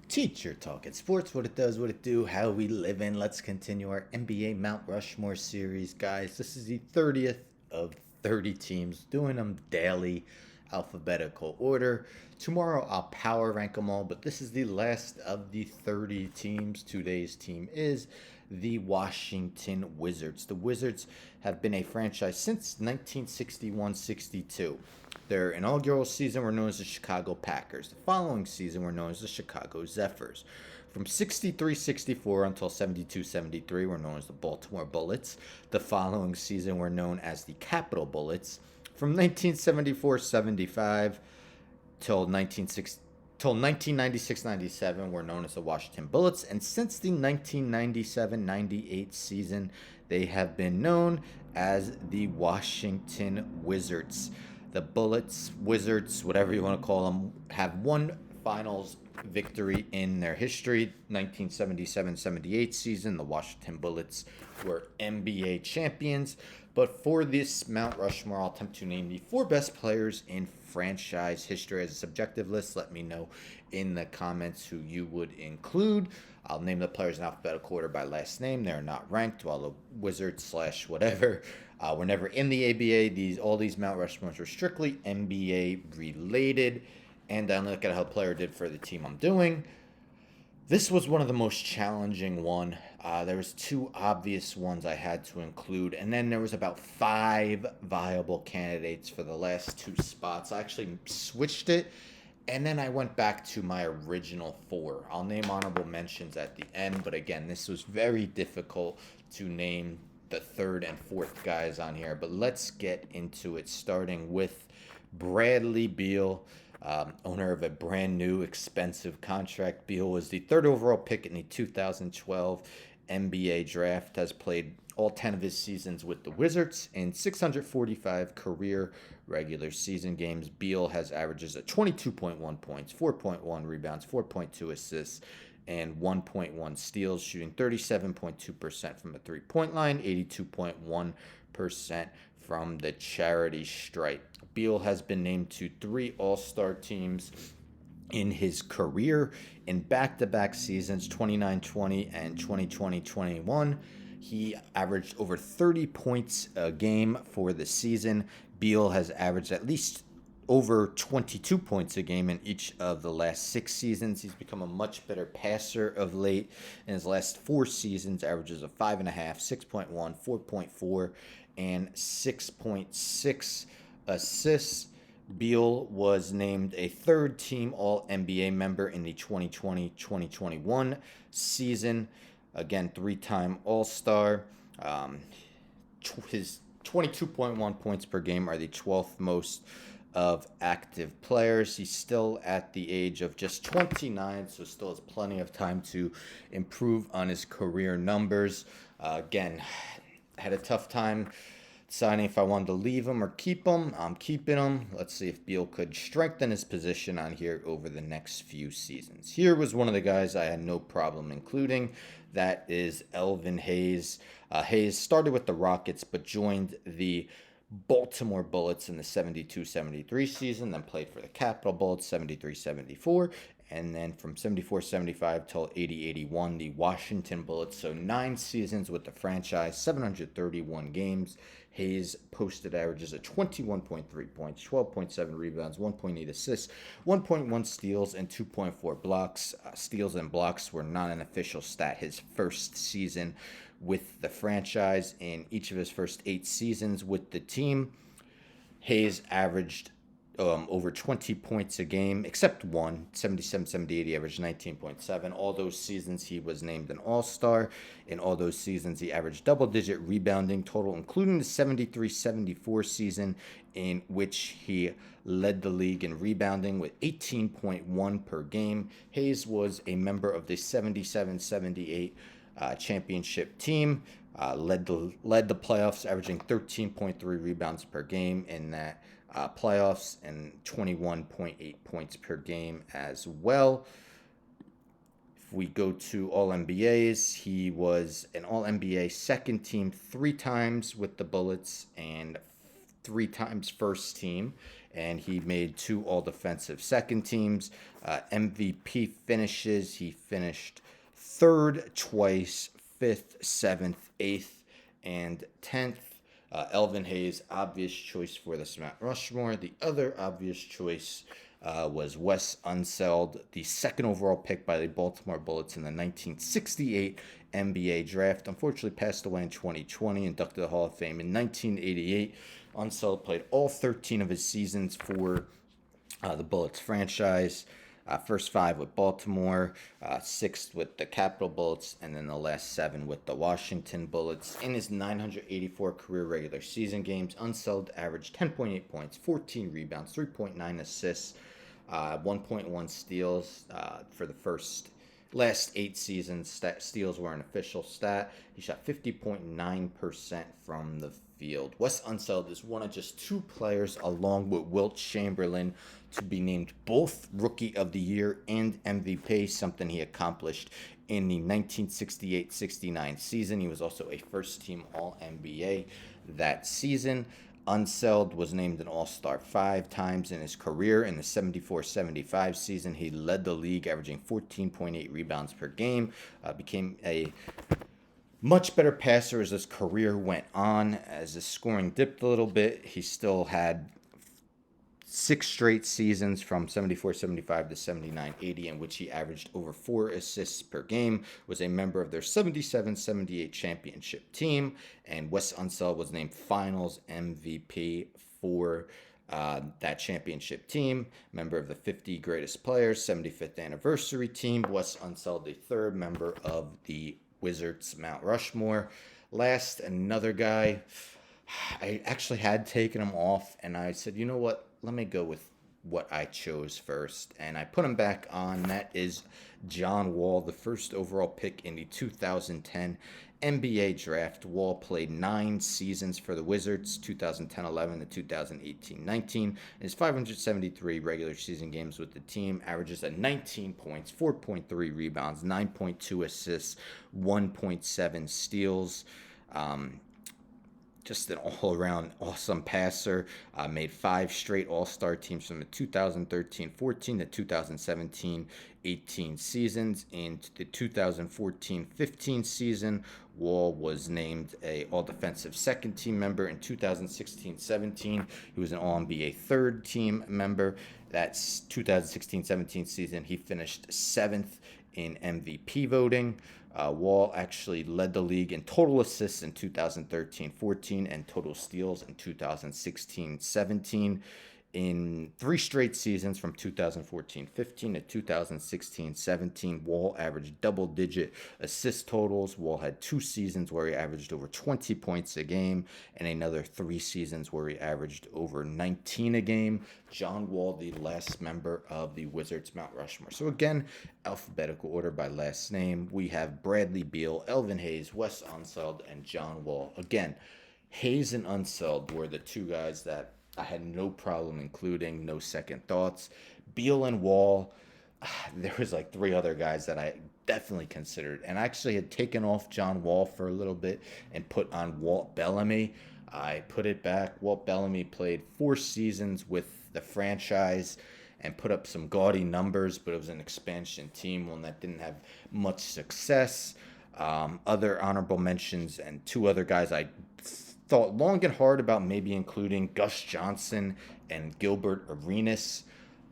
Teacher Talking Sports, what it does, what it do, how we live in. Let's continue our NBA Mount Rushmore series, guys. This is the 30th of 30 teams, doing them daily, alphabetical order. Tomorrow I'll power rank them all, but this is the last of the 30 teams. Today's team is the Washington Wizards. The Wizards have been a franchise since 1961-62. Their inaugural season were known as the Chicago Packers. The following season were known as the Chicago Zephyrs. From 63-64 until 72-73 were known as the Baltimore Bullets. The following season were known as the Capitol Bullets. From 1974-75 till 1996-97 were known as the Washington Bullets, and since the 1997-98 season, they have been known as the Washington Wizards. The Bullets, Wizards, whatever you want to call them, have one finals victory in their history. 1977-78 season, the Washington Bullets were NBA champions. But for this Mount Rushmore, I'll attempt to name the four best players in franchise history as a subjective list. Let me know in the comments who you would include. I'll name the players in alphabetical order by last name. They're not ranked, while the Wizards slash whatever were never in the ABA. All these Mount Rushmores were strictly NBA related. And then look at how the player did for the team I'm doing. This was one of the most challenging one. There was two obvious ones I had to include, and then there was about five viable candidates for the last two spots. I actually switched it, and then I went back to my original four. I'll name honorable mentions at the end, but again, this was very difficult to name the third and fourth guys on here. But let's get into it, starting with Bradley Beal. Owner of a brand new expensive contract. Beal was the third overall pick in the 2012 NBA draft, has played all 10 of his seasons with the Wizards in 645 career regular season games. Beal has averages of 22.1 points, 4.1 rebounds, 4.2 assists, and 1.1 steals, shooting 37.2% from the three-point line, 82.1% from the charity stripe. Beal has been named to three All-Star teams in his career in back-to-back seasons, 29-20 and 2020-21. He averaged over 30 points a game for the season. Beal has averaged at least over 22 points a game in each of the last 6 seasons. He's become a much better passer of late. In his last 4 seasons, averages of 5.5, 6.1, 4.4, and 6.6 assists. Beal was named a third-team All-NBA member in the 2020-2021 season. Again, 3-time All-Star. His 22.1 points per game are the 12th most of active players. He's still at the age of just 29, so still has plenty of time to improve on his career numbers. Again, had a tough time deciding if I wanted to leave him or keep him. I'm keeping him. Let's see if Beal could strengthen his position on here over the next few seasons. Here was one of the guys I had no problem including. That is Elvin Hayes. Hayes started with the Rockets but joined the Baltimore Bullets in the 72-73 season, then played for the Capitol Bullets 73-74, and then from 74-75 till 80-81, the Washington Bullets. So 9 seasons with the franchise, 731 games. Hayes posted averages of 21.3 points, 12.7 rebounds, 1.8 assists, 1.1 steals, and 2.4 blocks. Steals and blocks were not an official stat his first season with the franchise. In each of his first 8 seasons with the team, Hayes averaged over 20 points a game, except one, 77-78, he averaged 19.7. All those seasons he was named an All-Star. In all those seasons he averaged double-digit rebounding total, including the 73-74 season in which he led the league in rebounding with 18.1 per game. Hayes was a member of the 77-78 championship team, led the playoffs, averaging 13.3 rebounds per game in that playoffs and 21.8 points per game as well. If we go to All-NBAs, he was an All-NBA second team 3 times with the Bullets and 3 times first team, and he made 2 all-defensive second teams. MVP finishes, he finished 3rd twice, 5th, 7th, 8th, and 10th. Elvin Hayes, obvious choice for this Mount Rushmore. The other obvious choice was Wes Unseld, the 2nd overall pick by the Baltimore Bullets in the 1968 NBA draft. Unfortunately, passed away in 2020, inducted to the Hall of Fame in 1988. Unseld played all 13 of his seasons for the Bullets franchise. First 5 with Baltimore, 6th with the Capital Bullets, and then the last 7 with the Washington Bullets. In his 984 career regular season games, Unseld averaged 10.8 points, 14 rebounds, 3.9 assists, 1.1 steals for the last 8 seasons. Steals were an official stat. He shot 50.9% from the field. Wes Unseld is one of just 2 players, along with Wilt Chamberlain, to be named both Rookie of the Year and MVP, something he accomplished in the 1968-69 season. He was also a first-team All-NBA that season. Unseld was named an All-Star 5 times in his career. In the 74-75 season, he led the league, averaging 14.8 rebounds per game, became a much better passer as his career went on. As his scoring dipped a little bit, he still had 6 straight seasons from 74-75 to 79-80 in which he averaged over 4 assists per game, was a member of their 77-78 championship team, and Wes Unseld was named Finals MVP for that championship team, member of the 50 Greatest Players 75th Anniversary team. Wes Unseld, the 3rd member of the Wizards Mount Rushmore. Last, another guy. I actually had taken him off, and I said, you know what? Let me go with what I chose first, and I put him back on. That is John Wall, the 1st overall pick in the 2010 NBA draft. Wall played 9 seasons for the Wizards, 2010-11 to 2018-19. His 573 regular season games with the team averages at 19 points, 4.3 rebounds, 9.2 assists, 1.7 steals. Just an all-around awesome passer. Made 5 straight All-Star teams from the 2013-14 to 2017-18 seasons. In the 2014-15 season, Wall was named a All-Defensive Second Team member. In 2016-17, he was an All-NBA Third Team member. That's 2016-17 season. He finished 7th in MVP voting. Wall actually led the league in total assists in 2013-14 and total steals in 2016-17. In 3 straight seasons from 2014-15 to 2016-17, Wall averaged double-digit assist totals. Wall had 2 seasons where he averaged over 20 points a game and another 3 seasons where he averaged over 19 a game. John Wall, the last member of the Wizards Mount Rushmore. So again, alphabetical order by last name. We have Bradley Beal, Elvin Hayes, Wes Unseld, and John Wall. Again, Hayes and Unseld were the 2 guys that I had no problem including, no second thoughts. Beal and Wall, there was like 3 other guys that I definitely considered. And I actually had taken off John Wall for a little bit and put on Walt Bellamy. I put it back. Walt Bellamy played 4 seasons with the franchise and put up some gaudy numbers, but it was an expansion team, one that didn't have much success. Other honorable mentions and 2 other guys I thought long and hard about maybe including Gus Johnson and Gilbert Arenas.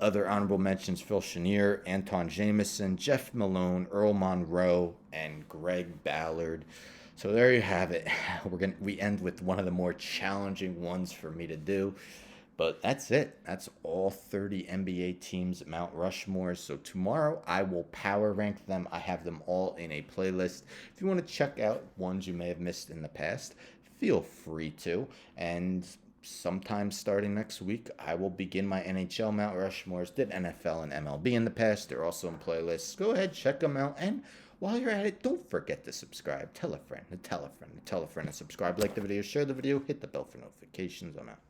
Other honorable mentions: Phil Chenier, Anton Jameson, Jeff Malone, Earl Monroe, and Greg Ballard. So there you have it. We end with one of the more challenging ones for me to do. But that's it. That's all 30 NBA teams at Mount Rushmore. So tomorrow I will power rank them. I have them all in a playlist. If you want to check out ones you may have missed in the past, feel free to. And sometime starting next week, I will begin my NHL Mount Rushmores. Did NFL and MLB in the past. They're also in playlists. Go ahead, check them out. And while you're at it, don't forget to subscribe. Tell a friend, and subscribe. Like the video, share the video, hit the bell for notifications. I'm out.